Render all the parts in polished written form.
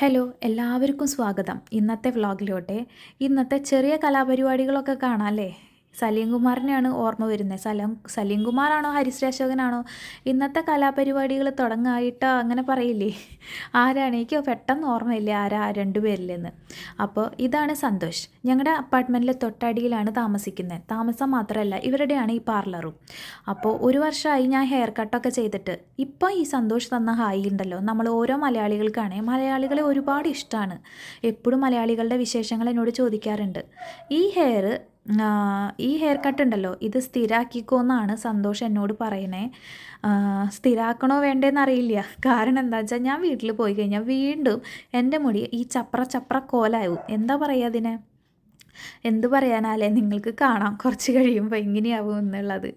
Hello എല്ലാവർക്കും സ്വാഗതം ഇന്നത്തെ വ്ളോഗിലോട്ടെ. ഇന്നത്തെ ചെറിയ കലാപരിപാടികളൊക്കെ കാണാം അല്ലേ. സലീം കുമാറിനെയാണ് ഓർമ്മ വരുന്നത്. സലീം കുമാറാണോ ഹരിശ്രീ അശോകനാണോ ഇന്നത്തെ കലാപരിപാടികൾ തുടങ്ങായിട്ട് അങ്ങനെ പറയില്ലേ. ആരാണ് എനിക്ക് പെട്ടെന്ന് ഓർമ്മയില്ല ആരാ രണ്ടുപേരില്ലെന്ന്. അപ്പോൾ ഇതാണ് സന്തോഷ്. ഞങ്ങളുടെ അപ്പാർട്ട്മെൻറ്റിലെ തൊട്ടടിയിലാണ് താമസിക്കുന്നത്. താമസം മാത്രമല്ല ഇവരുടെയാണ് ഈ പാർലറും. അപ്പോൾ ഒരു വർഷമായി ഞാൻ ഹെയർ കട്ടൊക്കെ ചെയ്തിട്ട്. ഇപ്പോൾ ഈ സന്തോഷ് തന്ന ഹായ് ഉണ്ടല്ലോ, നമ്മൾ ഓരോ മലയാളികളെ ഒരുപാട് ഇഷ്ടമാണ്. എപ്പോഴും മലയാളികളുടെ വിശേഷങ്ങൾ എന്നോട് ചോദിക്കാറുണ്ട്. ഈ ഹെയർ ഈ ഹെയർ കട്ട് ഉണ്ടല്ലോ, ഇത് സ്ഥിരാക്കിക്കോ എന്നാണ് സന്തോഷ് എന്നോട് പറയണേ. സ്ഥിരാക്കണോ വേണ്ടേന്ന് അറിയില്ല. കാരണം എന്താ വെച്ചാൽ ഞാൻ വീട്ടിൽ പോയി കഴിഞ്ഞാൽ വീണ്ടും എൻ്റെ മുടി ഈ ചപ്ര കോലാവും. എന്താ പറയുക അതിനെ, എന്ത് പറയാനാലേ, നിങ്ങൾക്ക് കാണാം കുറച്ച് കഴിയുമ്പോൾ എങ്ങനെയാവും എന്നുള്ളത്.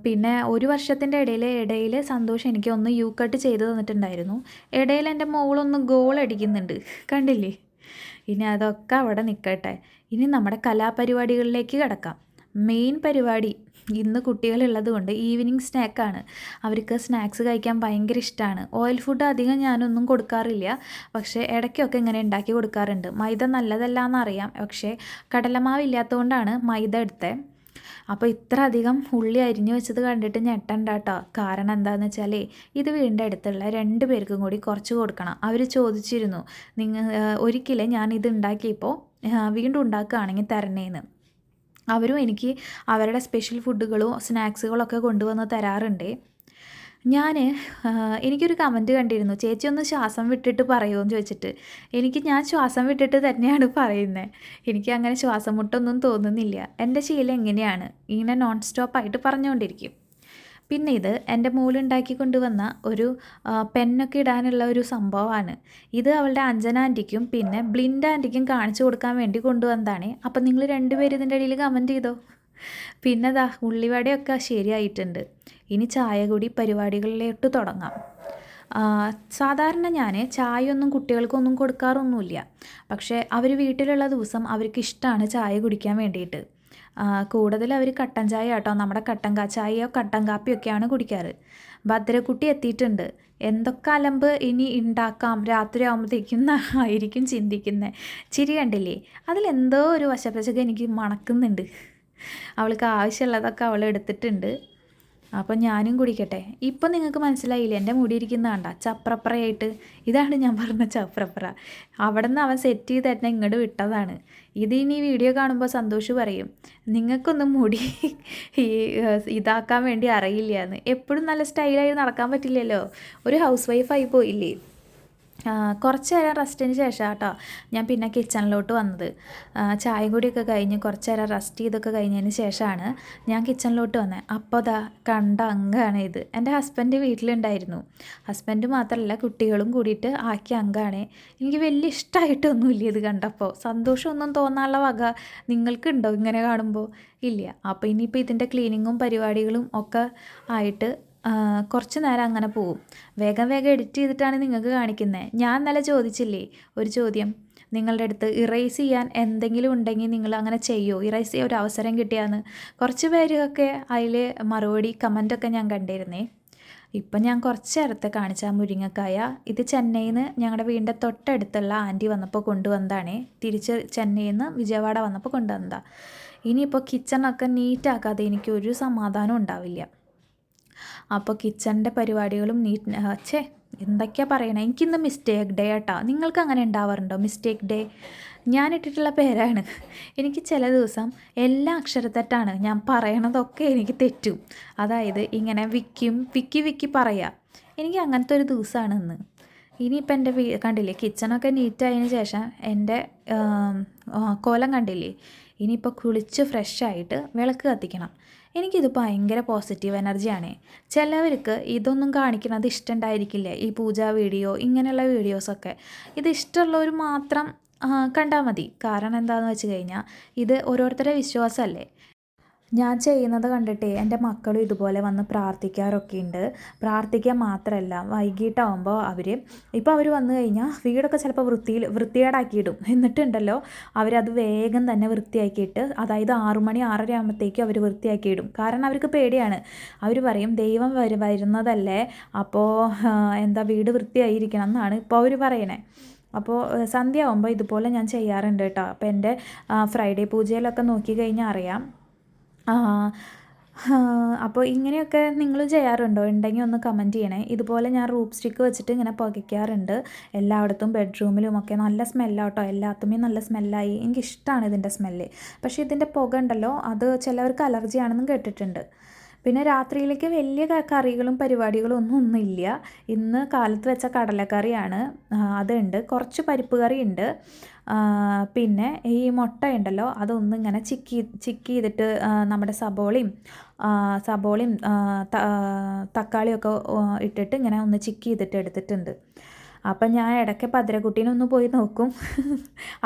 പിന്നെ ഒരു വർഷത്തിൻ്റെ ഇടയിൽ സന്തോഷം എനിക്ക് ഒന്ന് യു കട്ട് ചെയ്ത് തന്നിട്ടുണ്ടായിരുന്നു. ഇടയിൽ എൻ്റെ മോളൊന്ന് ഗോൾ അടിക്കുന്നുണ്ട്, കണ്ടില്ലേ. ഇനി അതൊക്കെ അവിടെ നിൽക്കട്ടെ. ഇനി നമ്മുടെ കലാപരിപാടികളിലേക്ക് കിടക്കാം. മെയിൻ പരിപാടി ഇന്ന് കുട്ടികളുള്ളത് കൊണ്ട് ഈവനിങ് സ്നാക്കാണ്. അവർക്ക് സ്നാക്സ് കഴിക്കാൻ ഭയങ്കര ഇഷ്ടമാണ്. ഓയിൽ ഫുഡ് അധികം ഞാനൊന്നും കൊടുക്കാറില്ല, പക്ഷേ ഇടയ്ക്കൊക്കെ ഇങ്ങനെ ഉണ്ടാക്കി കൊടുക്കാറുണ്ട്. മൈദ നല്ലതല്ല എന്നറിയാം, പക്ഷേ കടലമാവ് ഇല്ലാത്തതുകൊണ്ടാണ് മൈദ എടുത്തത്. അപ്പോൾ ഇത്ര അധികം ഉള്ളി അരിഞ്ഞു വെച്ചത് കണ്ടിട്ട് ഞെട്ടണ്ട കേട്ടോ. കാരണം എന്താണെന്ന് വെച്ചാൽ ഇത് വീടിൻ്റെ അടുത്തുള്ള 2 പേർക്കും കൂടി കുറച്ച് കൊടുക്കണം. അവർ ചോദിച്ചിരുന്നു, ഒരിക്കലേ ഞാനിത് ഉണ്ടാക്കിയപ്പോൾ വീണ്ടും ഉണ്ടാക്കുകയാണെങ്കിൽ തരണേന്ന്. അവരും എനിക്ക് അവരുടെ സ്പെഷ്യൽ ഫുഡുകളും സ്നാക്സുകളൊക്കെ കൊണ്ടുവന്ന് തരാറുണ്ട്. എനിക്കൊരു കമൻറ്റ് കണ്ടിരുന്നു, ചേച്ചി ഒന്ന് ശ്വാസം വിട്ടിട്ട് പറയുമോ എന്ന് ചോദിച്ചിട്ട്. ഞാൻ ശ്വാസം വിട്ടിട്ട് തന്നെയാണ് പറയുന്നത്. എനിക്ക് അങ്ങനെ ശ്വാസം മുട്ടൊന്നും തോന്നുന്നില്ല. എൻ്റെ ശീലം എങ്ങനെയാണ്, ഇങ്ങനെ നോൺ സ്റ്റോപ്പായിട്ട് പറഞ്ഞുകൊണ്ടിരിക്കും. പിന്നെ ഇത് എൻ്റെ മോളുണ്ടാക്കി കൊണ്ടുവന്ന ഒരു പെന്നൊക്കെ ഇടാനുള്ള ഒരു സംഭവമാണ്. ഇത് അവളുടെ അഞ്ജന ആൻറ്റിക്കും പിന്നെ ബ്ലിൻഡ് ആൻറ്റിക്കും കാണിച്ചു കൊടുക്കാൻ വേണ്ടി കൊണ്ടുവന്നതാണ്. അപ്പം നിങ്ങൾ 2 പേര് ഇതിൻ്റെ ഇടയിൽ കമൻറ്റ് ചെയ്തോ. പിന്നെ ഉള്ളിവടയൊക്കെ ശരിയായിട്ടുണ്ട്. ഇനി ചായ കൂടി പരിപാടികളിലോട്ട് തുടങ്ങാം. സാധാരണ ഞാൻ ചായയൊന്നും കുട്ടികൾക്കൊന്നും കൊടുക്കാറൊന്നുമില്ല. പക്ഷേ അവർ വീട്ടിലുള്ള ദിവസം അവർക്ക് ഇഷ്ടമാണ് ചായ കുടിക്കാൻ വേണ്ടിയിട്ട്. കൂടുതൽ അവർ കട്ടൻ ചായ കേട്ടോ, നമ്മുടെ ചായയോ കട്ടൻ കാപ്പിയൊക്കെയാണ് കുടിക്കാറ്. ഭദ്രക്കുട്ടി എത്തിയിട്ടുണ്ട്. എന്തൊക്കെ അലമ്പ് ഇനി ഉണ്ടാക്കാം രാത്രി ആകുമ്പോഴത്തേക്കും ആയിരിക്കും ചിന്തിക്കുന്നത്. ചിരി കണ്ടില്ലേ, അതിലെന്തോ ഒരു വശപ്പശക എനിക്ക് മണക്കുന്നുണ്ട്. അവൾക്ക് ആവശ്യമുള്ളതൊക്കെ അവൾ എടുത്തിട്ടുണ്ട്. അപ്പം ഞാനും കുടിക്കട്ടെ. ഇപ്പം നിങ്ങൾക്ക് മനസ്സിലായില്ലേ എൻ്റെ മുടി ഇരിക്കുന്ന കണ്ട ചപ്രപ്രയായിട്ട്. ഇതാണ് ഞാൻ പറഞ്ഞ ചപ്രപ്ര. അവിടെ നിന്ന് അവൻ സെറ്റ് ചെയ്ത് തന്നെ ഇങ്ങോട്ട് വിട്ടതാണ്. ഇനി വീഡിയോ കാണുമ്പോൾ സന്തോഷ് പറയും, നിങ്ങൾക്കൊന്നും മുടി ഈ ഇതാക്കാൻ വേണ്ടി അറിയില്ല എന്ന്. എപ്പോഴും നല്ല സ്റ്റൈലായി നടക്കാൻ പറ്റില്ലല്ലോ, ഒരു ഹൗസ് വൈഫായി പോയില്ലേ. കുറച്ച് നേരം റെസ്റ്റിന് ശേഷം കേട്ടോ ഞാൻ പിന്നെ കിച്ചണിലോട്ട് വന്നത്. ചായ കൂടിയൊക്കെ കഴിഞ്ഞ് കുറച്ച് നേരം റെസ്റ്റ് ചെയ്തൊക്കെ കഴിഞ്ഞതിന് ശേഷമാണ് ഞാൻ കിച്ചണിലോട്ട് വന്നത്. അപ്പോൾ കണ്ട അങ്കമാണ് ഇത്. എൻ്റെ ഹസ്ബൻഡ് വീട്ടിലുണ്ടായിരുന്നു. ഹസ്ബൻഡ് മാത്രമല്ല കുട്ടികളും കൂടിയിട്ട് ആക്കിയ അങ്കമാണ്. എനിക്ക് വലിയ ഇഷ്ടമായിട്ടൊന്നുമില്ല ഇത് കണ്ടപ്പോൾ. സന്തോഷമൊന്നും തോന്നാനുള്ള വക നിങ്ങൾക്കുണ്ടോ ഇങ്ങനെ കാണുമ്പോൾ? ഇല്ല. അപ്പോൾ ഇനിയിപ്പോൾ ഇതിൻ്റെ ക്ലീനിങ്ങും പരിപാടികളും ഒക്കെ ആയിട്ട് കുറച്ച് നേരം അങ്ങനെ പോവും. വേഗം എഡിറ്റ് ചെയ്തിട്ടാണ് നിങ്ങൾക്ക് കാണിക്കുന്നത്. ഞാൻ ഇന്നലെ ചോദിച്ചില്ലേ ഒരു ചോദ്യം നിങ്ങളുടെ അടുത്ത്, ഇറേസ് ചെയ്യാൻ എന്തെങ്കിലും ഉണ്ടെങ്കിൽ നിങ്ങൾ അങ്ങനെ ചെയ്യുമോ, ഇറേസ് ചെയ്യാൻ ഒരു അവസരം കിട്ടിയാന്ന്. കുറച്ച് പേരൊക്കെ അതിൽ മറുപടി കമൻറ്റൊക്കെ ഞാൻ കണ്ടിരുന്നേ. ഇപ്പം ഞാൻ കുറച്ച് നേരത്തെ കാണിച്ച മുരിങ്ങക്കായ, ഇത് ചെന്നൈയിൽ നിന്ന് ഞങ്ങളുടെ വീടിൻ്റെ തൊട്ടടുത്തുള്ള ആൻറ്റി വന്നപ്പോൾ കൊണ്ടുവന്നതാണേ. തിരിച്ച് ചെന്നൈയിൽ നിന്ന് വിജയവാഡ വന്നപ്പോൾ കൊണ്ടുവന്നതാണ്. ഇനിയിപ്പോൾ കിച്ചണൊക്കെ നീറ്റാക്കാതെ എനിക്കൊരു സമാധാനം ഉണ്ടാവില്ല. അപ്പോൾ കിച്ചണിൻ്റെ പരിപാടികളും എന്തൊക്കെയാണ് പറയണേ. എനിക്കിന്ന് മിസ്റ്റേക്ക് ഡേ കേട്ടോ. നിങ്ങൾക്ക് അങ്ങനെ ഉണ്ടാവാറുണ്ടോ മിസ്റ്റേക്ക് ഡേ? ഞാനിട്ടിട്ടുള്ള പേരാണ്. എനിക്ക് ചില ദിവസം എല്ലാ അക്ഷരത്തെറ്റാണ്. ഞാൻ പറയണതൊക്കെ എനിക്ക് തെറ്റും. അതായത് ഇങ്ങനെ വിക്കി പറയാം. എനിക്ക് അങ്ങനത്തെ ഒരു ദിവസമാണ് ഇന്ന്. ഇനിയിപ്പോൾ എൻ്റെ കണ്ടില്ലേ കിച്ചണൊക്കെ നീറ്റായതിന് ശേഷം എൻ്റെ കോലം കണ്ടില്ലേ. ഇനിയിപ്പോൾ കുളിച്ച് ഫ്രഷായിട്ട് വിളക്ക് കത്തിക്കണം. എനിക്കിത് ഭയങ്കര പോസിറ്റീവ് എനർജിയാണ്. ചിലവർക്ക് ഇതൊന്നും കാണിക്കുന്നത് ഇഷ്ടമുണ്ടായിരിക്കില്ല, ഈ പൂജാ വീഡിയോ ഇങ്ങനെയുള്ള വീഡിയോസൊക്കെ. ഇത് ഇഷ്ടമുള്ളവർ മാത്രം കണ്ടാൽ മതി. കാരണം എന്താണെന്ന് വെച്ച് കഴിഞ്ഞാൽ ഇത് ഓരോരുത്തരുടെ വിശ്വാസമല്ലേ. ഞാൻ ചെയ്യുന്നത് കണ്ടിട്ടേ എൻ്റെ മക്കളും ഇതുപോലെ വന്ന് പ്രാർത്ഥിക്കാറൊക്കെ ഉണ്ട്. പ്രാർത്ഥിക്കാൻ മാത്രമല്ല വൈകിട്ടാവുമ്പോൾ ഇപ്പോൾ അവർ വന്നു കഴിഞ്ഞാൽ വീടൊക്കെ ചിലപ്പോൾ വൃത്തികേടാക്കിയിടും. എന്നിട്ടുണ്ടല്ലോ അവരത് വേഗം തന്നെ വൃത്തിയാക്കിയിട്ട്, അതായത് 6 മണി 6:30 ആകുമ്പോഴത്തേക്കും അവർ വൃത്തിയാക്കിയിടും. കാരണം അവർക്ക് പേടിയാണ്. അവർ പറയും ദൈവം വരുന്നതല്ലേ, അപ്പോൾ എന്താ വീട് വൃത്തിയായിരിക്കണം എന്നാണ് ഇപ്പോൾ അവർ പറയണേ. അപ്പോൾ സന്ധ്യ ആകുമ്പോൾ ഇതുപോലെ ഞാൻ ചെയ്യാറുണ്ട് കേട്ടോ. അപ്പോൾ എൻ്റെ ഫ്രൈഡേ പൂജയിലൊക്കെ നോക്കിക്കഴിഞ്ഞാൽ അറിയാം. അപ്പോൾ ഇങ്ങനെയൊക്കെ നിങ്ങൾ ചെയ്യാറുണ്ടോ? ഉണ്ടെങ്കിൽ ഒന്ന് കമൻറ്റ് ചെയ്യണേ. ഇതുപോലെ ഞാൻ റൂപ്പ് സ്റ്റിക്ക് വെച്ചിട്ട് ഇങ്ങനെ പുകയ്ക്കാറുണ്ട് എല്ലായിടത്തും, ബെഡ്റൂമിലുമൊക്കെ. നല്ല സ്മെല്ലാട്ടോ, എല്ലാത്തുമേ നല്ല സ്മെല്ലായി. എനിക്കിഷ്ടമാണ് ഇതിൻ്റെ സ്മെല്ല്. പക്ഷേ ഇതിൻ്റെ പുക ഉണ്ടല്ലോ, അത് ചിലവർക്ക് അലർജിയാണെന്നും കേട്ടിട്ടുണ്ട്. പിന്നെ രാത്രിയിലേക്ക് വലിയ കറികളും പരിപാടികളും ഒന്നുമില്ല. ഇന്ന് കാലത്ത് വെച്ച കടലക്കറിയാണ്, അതുണ്ട്. കുറച്ച് പരിപ്പ് കറിയുണ്ട്. പിന്നെ ഈ മുട്ട ഉണ്ടല്ലോ, അതൊന്നും ഇങ്ങനെ ചിക്കി ചെയ്തിട്ട് നമ്മുടെ സബോളയും തക്കാളിയൊക്കെ ഇട്ടിട്ട് ഇങ്ങനെ ഒന്ന് ചിക്കി ചെയ്തിട്ട് എടുത്തിട്ടുണ്ട്. അപ്പം ഞാൻ ഇടയ്ക്ക് ഭദ്രക്കുട്ടീനൊന്ന് പോയി നോക്കും,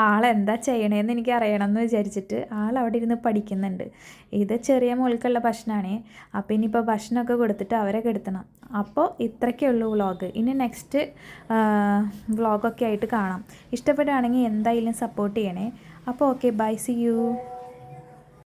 ആളെന്താ ചെയ്യണേന്ന് എനിക്ക് അറിയണമെന്ന് വിചാരിച്ചിട്ട്. ആളവിടെ ഇരുന്ന് പഠിക്കുന്നുണ്ട്. ഇത് ചെറിയ മോൾക്കുള്ള ഭക്ഷണമാണ്. അപ്പോൾ ഇനിയിപ്പോൾ ഭക്ഷണമൊക്കെ കൊടുത്തിട്ട് അവരെ കെടുത്തണം. അപ്പോൾ ഇത്രയൊക്കെ ഉള്ളൂ വ്ളോഗ്. ഇനി നെക്സ്റ്റ് വ്ളോഗൊക്കെ ആയിട്ട് കാണാം. ഇഷ്ടപ്പെടുകയാണെങ്കിൽ എന്തായാലും സപ്പോർട്ട് ചെയ്യണേ. അപ്പോൾ ഓക്കെ, ബൈ, സി യു.